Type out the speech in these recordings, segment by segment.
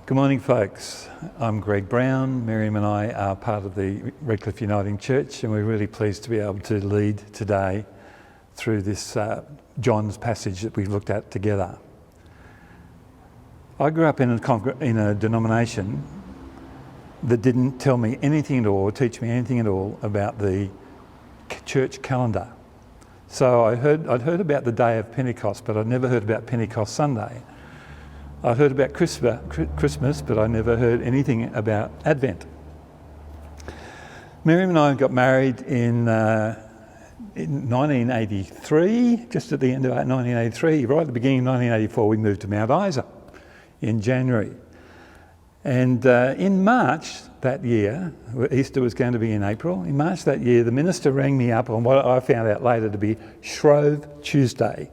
Good morning, folks. I'm Greg Brown. Meryem and I are part of the Redcliffe Uniting Church, and we're really pleased to be able to lead today through this John's passage that we've looked at together. I grew up in a denomination that didn't tell me anything at all, or teach me anything at all about the church calendar. So I'd heard about the day of Pentecost, but I'd never heard about Pentecost Sunday. I'd heard about Christmas, but I never heard anything about Advent. Meryem and I got married in 1983, just at the end of 1983. Right at the beginning of 1984, we moved to Mount Isa in January. And in March that year, Easter was going to be in April, in March that year, the minister rang me up on what I found out later to be Shrove Tuesday,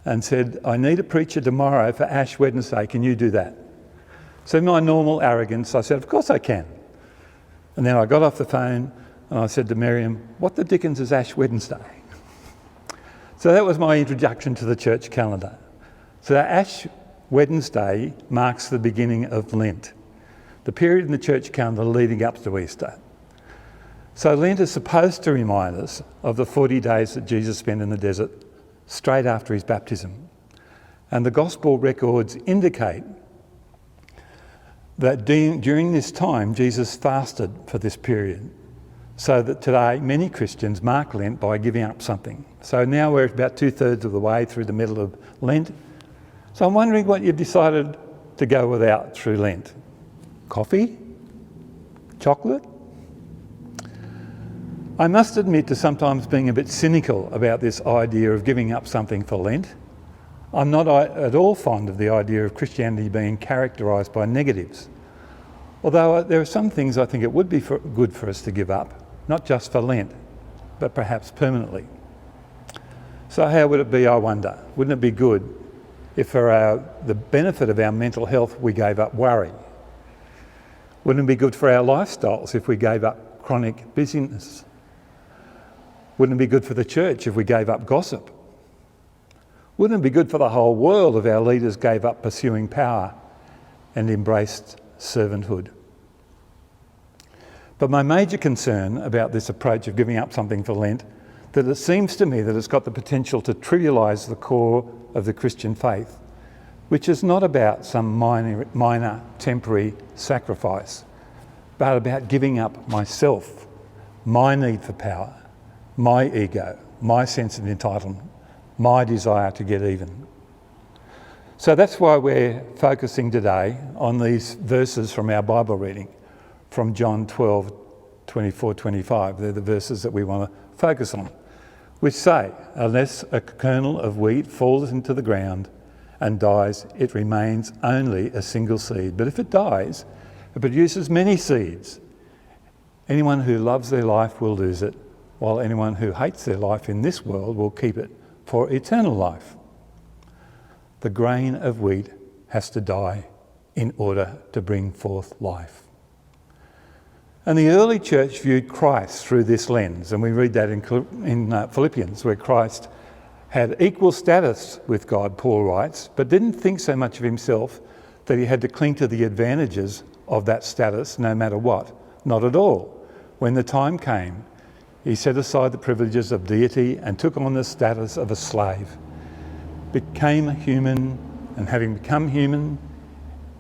and said, I need a preacher tomorrow for Ash Wednesday, can you do that? So in my normal arrogance, I said, of course I can. And then I got off the phone and I said to Meryem, what the dickens is Ash Wednesday? So that was my introduction to the church calendar. So Ash Wednesday marks the beginning of Lent, the period in the church calendar leading up to Easter. So Lent is supposed to remind us of the 40 days that Jesus spent in the desert straight after his baptism. And the gospel records indicate that during this time, Jesus fasted for this period, so that today many Christians mark Lent by giving up something. So now we're about 2/3 of the way through the middle of Lent. So I'm wondering what you've decided to go without through Lent. Coffee? Chocolate? I must admit to sometimes being a bit cynical about this idea of giving up something for Lent. I'm not at all fond of the idea of Christianity being characterised by negatives. Although there are some things I think it would be good for us to give up, not just for Lent, but perhaps permanently. So how would it be, I wonder? Wouldn't it be good if for the benefit of our mental health we gave up worry? Wouldn't it be good for our lifestyles if we gave up chronic busyness? Wouldn't it be good for the church if we gave up gossip? Wouldn't it be good for the whole world if our leaders gave up pursuing power and embraced servanthood? But my major concern about this approach of giving up something for Lent, that it seems to me that it's got the potential to trivialise the core of the Christian faith, which is not about some minor temporary sacrifice, but about giving up myself, my need for power, my ego, my sense of entitlement, my desire to get even. So that's why we're focusing today on these verses from our Bible reading, from John 12, 24, 25. They're the verses that we want to focus on, which say, unless a kernel of wheat falls into the ground and dies, it remains only a single seed. But if it dies, it produces many seeds. Anyone who loves their life will lose it, while anyone who hates their life in this world will keep it for eternal life. The grain of wheat has to die in order to bring forth life. And the early church viewed Christ through this lens, and we read that in Philippians, where Christ had equal status with God, Paul writes, but didn't think so much of himself that he had to cling to the advantages of that status no matter what. Not at all. When the time came, he set aside the privileges of deity and took on the status of a slave, became human, and having become human,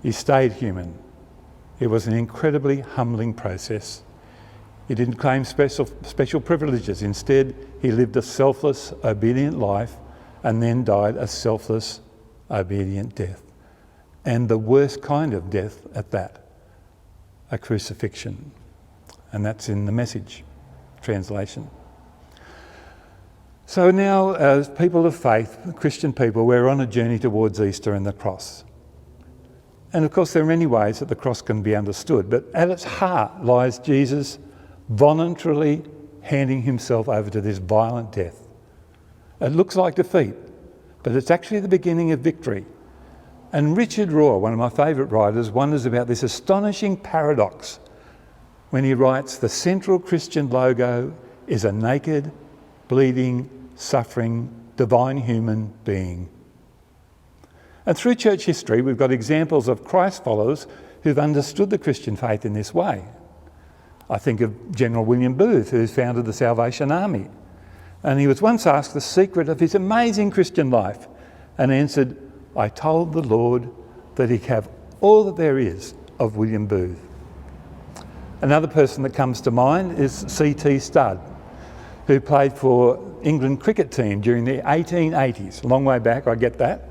he stayed human. It was an incredibly humbling process. He didn't claim special privileges. Instead, he lived a selfless, obedient life and then died a selfless, obedient death. And the worst kind of death at that, a crucifixion. And that's in the Message translation. So now, as people of faith, Christian people, we're on a journey towards Easter and the cross. And of course, there are many ways that the cross can be understood, but at its heart lies Jesus voluntarily handing himself over to this violent death. It looks like defeat, but it's actually the beginning of victory. And Richard Rohr, one of my favourite writers, wonders about this astonishing paradox when he writes, the central Christian logo is a naked, bleeding, suffering, divine human being. And through church history, we've got examples of Christ followers who've understood the Christian faith in this way. I think of General William Booth, who founded the Salvation Army. And he was once asked the secret of his amazing Christian life and answered, "I told the Lord that he'd have all that there is of William Booth." Another person that comes to mind is C.T. Studd, who played for England cricket team during the 1880s. A long way back, I get that.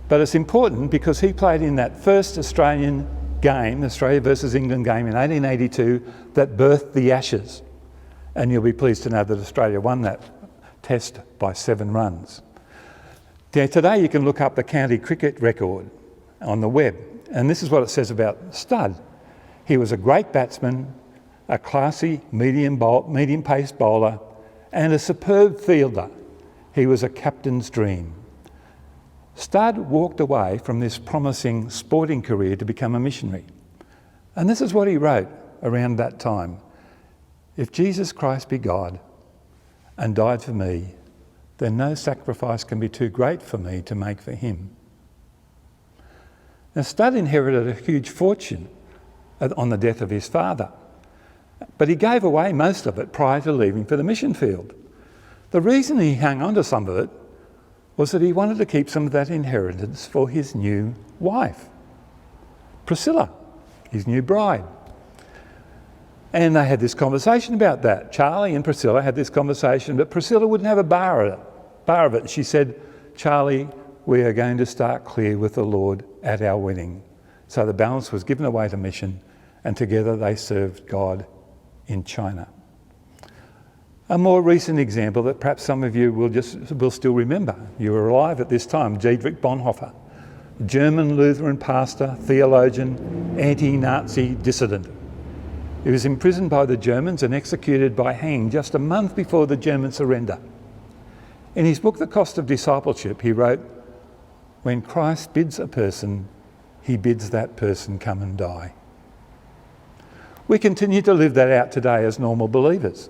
But it's important because he played in that first Australian game, Australia versus England game in 1882, that birthed the Ashes. And you'll be pleased to know that Australia won that test by 7 runs. Now, today you can look up the county cricket record on the web, and this is what it says about Studd. He was a great batsman, a classy medium-paced bowler, and a superb fielder. He was a captain's dream. Studd walked away from this promising sporting career to become a missionary. And this is what he wrote around that time. "If Jesus Christ be God and died for me, then no sacrifice can be too great for me to make for him." Now, Studd inherited a huge fortune on the death of his father, but he gave away most of it prior to leaving for the mission field. The reason he hung on to some of it was that he wanted to keep some of that inheritance for his new wife, Priscilla, his new bride. And they had this conversation about that. Charlie and Priscilla had this conversation, but Priscilla wouldn't have a bar of it. She said, "Charlie, we are going to start clear with the Lord at our wedding." So the balance was given away to mission, and together they served God in China. A more recent example that perhaps some of you will still remember. You were alive at this time, Dietrich Bonhoeffer, German Lutheran pastor, theologian, anti-Nazi dissident. He was imprisoned by the Germans and executed by hanging just a month before the German surrender. In his book, The Cost of Discipleship, he wrote, "When Christ bids a person, he bids that person come and die." We continue to live that out today as normal believers.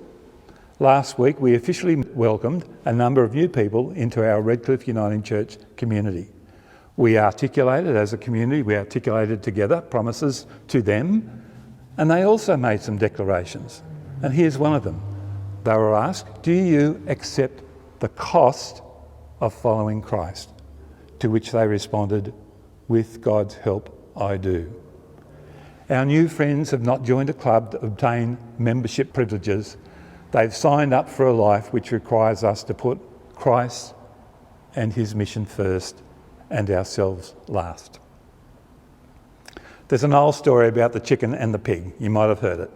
Last week, we officially welcomed a number of new people into our Redcliffe Uniting Church community. We articulated as a community, we articulated together promises to them, and they also made some declarations. And here's one of them. They were asked, "Do you accept the cost of following Christ?" To which they responded, "With God's help, I do." Our new friends have not joined a club to obtain membership privileges. They've signed up for a life which requires us to put Christ and his mission first and ourselves last. There's an old story about the chicken and the pig. You might have heard it.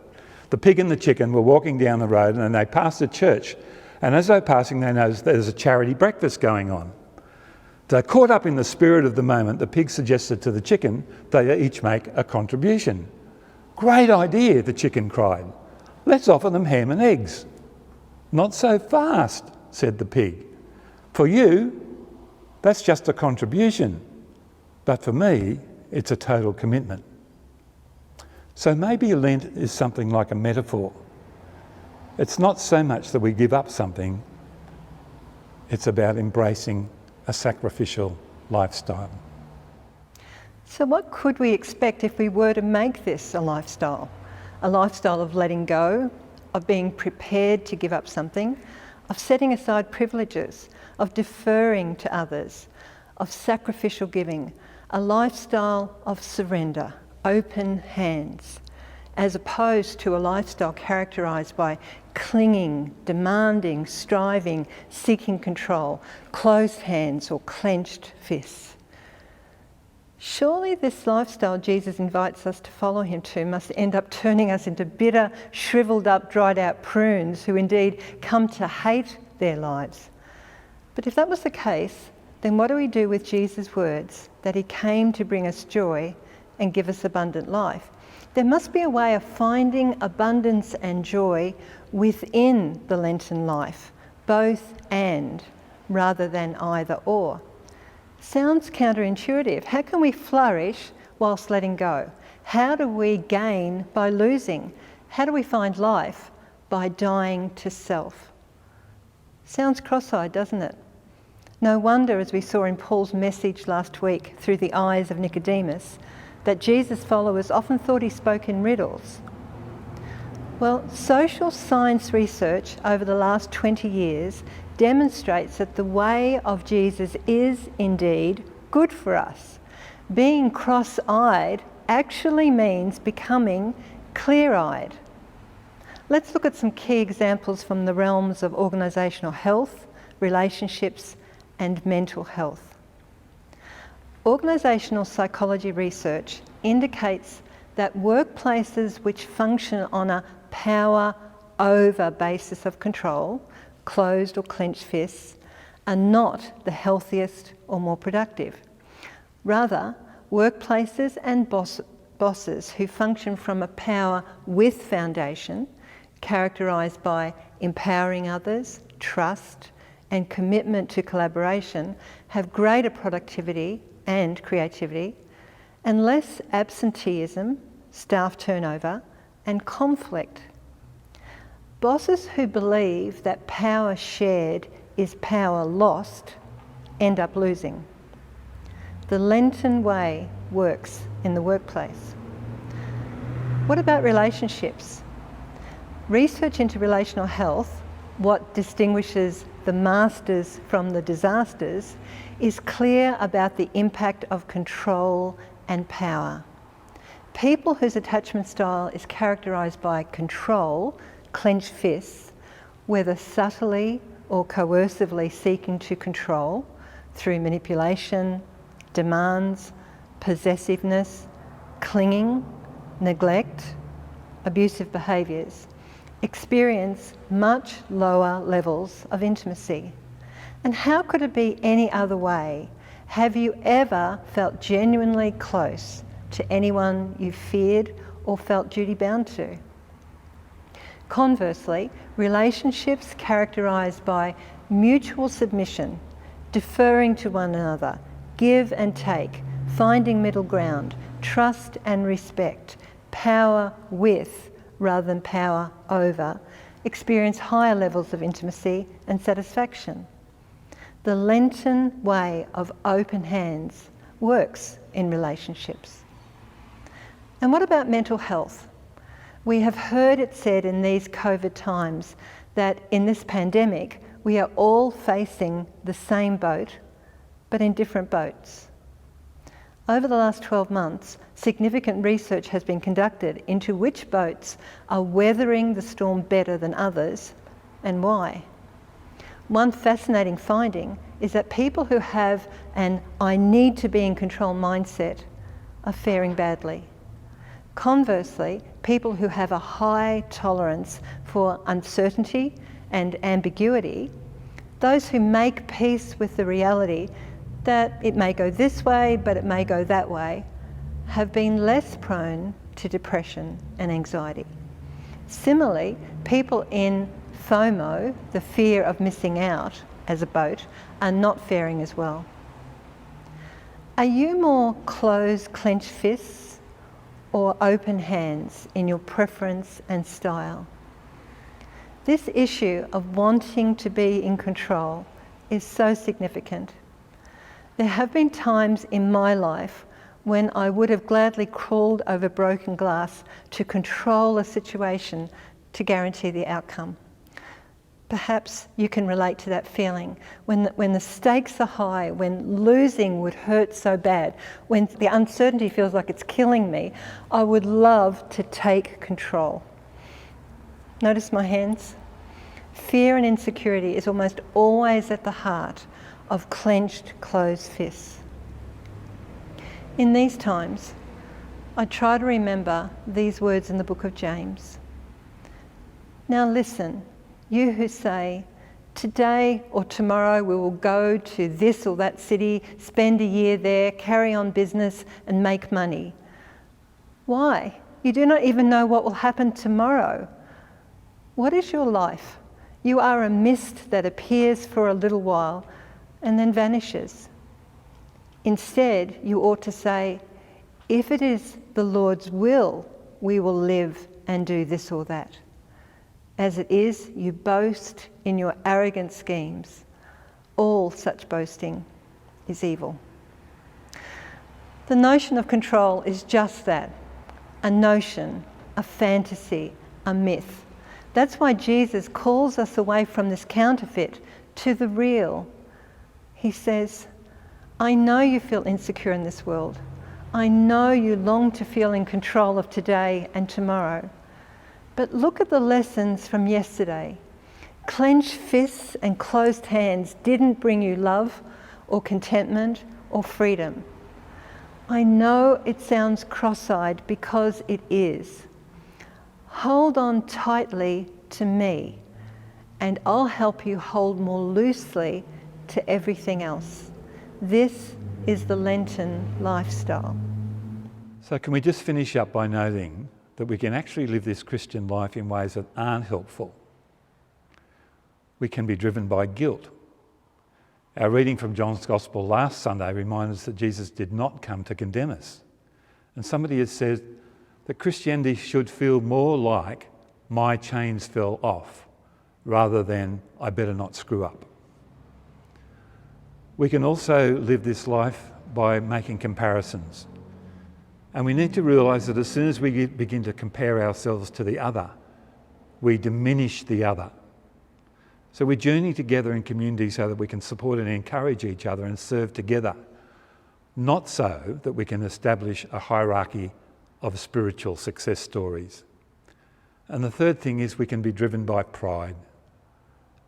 The pig and the chicken were walking down the road and they passed a church. And as they're passing, they noticed there's a charity breakfast going on. So caught up in the spirit of the moment, the pig suggested to the chicken they each make a contribution. "Great idea," the chicken cried. "Let's offer them ham and eggs." "Not so fast," said the pig. "For you, that's just a contribution. But for me, it's a total commitment." So maybe Lent is something like a metaphor. It's not so much that we give up something, it's about embracing a sacrificial lifestyle. So what could we expect if we were to make this a lifestyle? A lifestyle of letting go, of being prepared to give up something, of setting aside privileges, of deferring to others, of sacrificial giving, a lifestyle of surrender, open hands, as opposed to a lifestyle characterised by clinging, demanding, striving, seeking control, closed hands or clenched fists. Surely this lifestyle Jesus invites us to follow him to must end up turning us into bitter, shriveled up, dried out prunes who indeed come to hate their lives. But if that was the case, then what do we do with Jesus' words that he came to bring us joy and give us abundant life? There must be a way of finding abundance and joy within the Lenten life, both and, rather than either or. Sounds counterintuitive. How can we flourish whilst letting go? How do we gain by losing? How do we find life? By dying to self. Sounds cross-eyed, doesn't it? No wonder, as we saw in Paul's message last week through the eyes of Nicodemus, that Jesus' followers often thought he spoke in riddles. Well, social science research over the last 20 years demonstrates that the way of Jesus is indeed good for us. Being cross-eyed actually means becoming clear-eyed. Let's look at some key examples from the realms of organisational health, relationships, and mental health. Organisational psychology research indicates that workplaces which function on a power over basis of control, closed or clenched fists, are not the healthiest or more productive. Rather, workplaces and bosses who function from a power with foundation, characterised by empowering others, trust, and commitment to collaboration, have greater productivity and creativity, and less absenteeism, staff turnover, and conflict. Bosses who believe that power shared is power lost end up losing. The Lenten way works in the workplace. What about relationships? Research into relational health, what distinguishes the masters from the disasters, is clear about the impact of control and power. People whose attachment style is characterised by control, clenched fists, whether subtly or coercively seeking to control through manipulation, demands, possessiveness, clinging, neglect, abusive behaviours, experience much lower levels of intimacy. And how could it be any other way? Have you ever felt genuinely close to anyone you feared or felt duty-bound to? Conversely, relationships characterised by mutual submission, deferring to one another, give and take, finding middle ground, trust and respect, power with rather than power over, experience higher levels of intimacy and satisfaction. The Lenten way of open hands works in relationships. And what about mental health? We have heard it said in these COVID times that in this pandemic, we are all facing the same boat, but in different boats. Over the last 12 months, significant research has been conducted into which boats are weathering the storm better than others and why. One fascinating finding is that people who have an "I need to be in control" mindset are faring badly. Conversely, people who have a high tolerance for uncertainty and ambiguity, those who make peace with the reality that it may go this way, but it may go that way, have been less prone to depression and anxiety. Similarly, people in FOMO, the fear of missing out as a boat, are not faring as well. Are you more closed, clenched fists or open hands in your preference and style? This issue of wanting to be in control is so significant. There have been times in my life when I would have gladly crawled over broken glass to control a situation to guarantee the outcome. Perhaps you can relate to that feeling when the stakes are high, when losing would hurt so bad, when the uncertainty feels like it's killing me. I would love to take control. Notice my hands? Fear and insecurity is almost always at the heart of clenched, closed fists. In these times, I try to remember these words in the book of James. Now listen, you who say, today or tomorrow we will go to this or that city, spend a year there, carry on business and make money. Why? You do not even know what will happen tomorrow. What is your life? You are a mist that appears for a little while and then vanishes. Instead, you ought to say, if it is the Lord's will, we will live and do this or that. As it is, you boast in your arrogant schemes. All such boasting is evil. The notion of control is just that, a notion, a fantasy, a myth. That's why Jesus calls us away from this counterfeit to the real. He says, I know you feel insecure in this world. I know you long to feel in control of today and tomorrow. But look at the lessons from yesterday. Clenched fists and closed hands didn't bring you love or contentment or freedom. I know it sounds cross-eyed because it is. Hold on tightly to me, and I'll help you hold more loosely to everything else. This is the Lenten lifestyle. So can we just finish up by noting that we can actually live this Christian life in ways that aren't helpful? We can be driven by guilt. Our reading from John's Gospel last Sunday reminds us that Jesus did not come to condemn us. And somebody has said that Christianity should feel more like my chains fell off rather than I better not screw up. We can also live this life by making comparisons. And we need to realise that as soon as we begin to compare ourselves to the other, we diminish the other. So we journey together in community so that we can support and encourage each other and serve together, not so that we can establish a hierarchy of spiritual success stories. And the third thing is we can be driven by pride.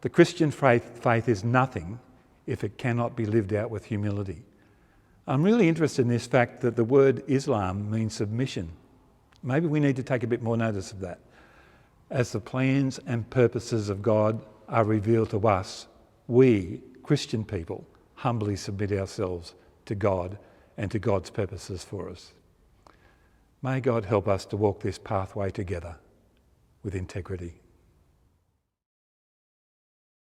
The Christian faith is nothing if it cannot be lived out with humility. I'm really interested in this fact that the word Islam means submission. Maybe we need to take a bit more notice of that. As the plans and purposes of God are revealed to us, we, Christian people, humbly submit ourselves to God and to God's purposes for us. May God help us to walk this pathway together with integrity.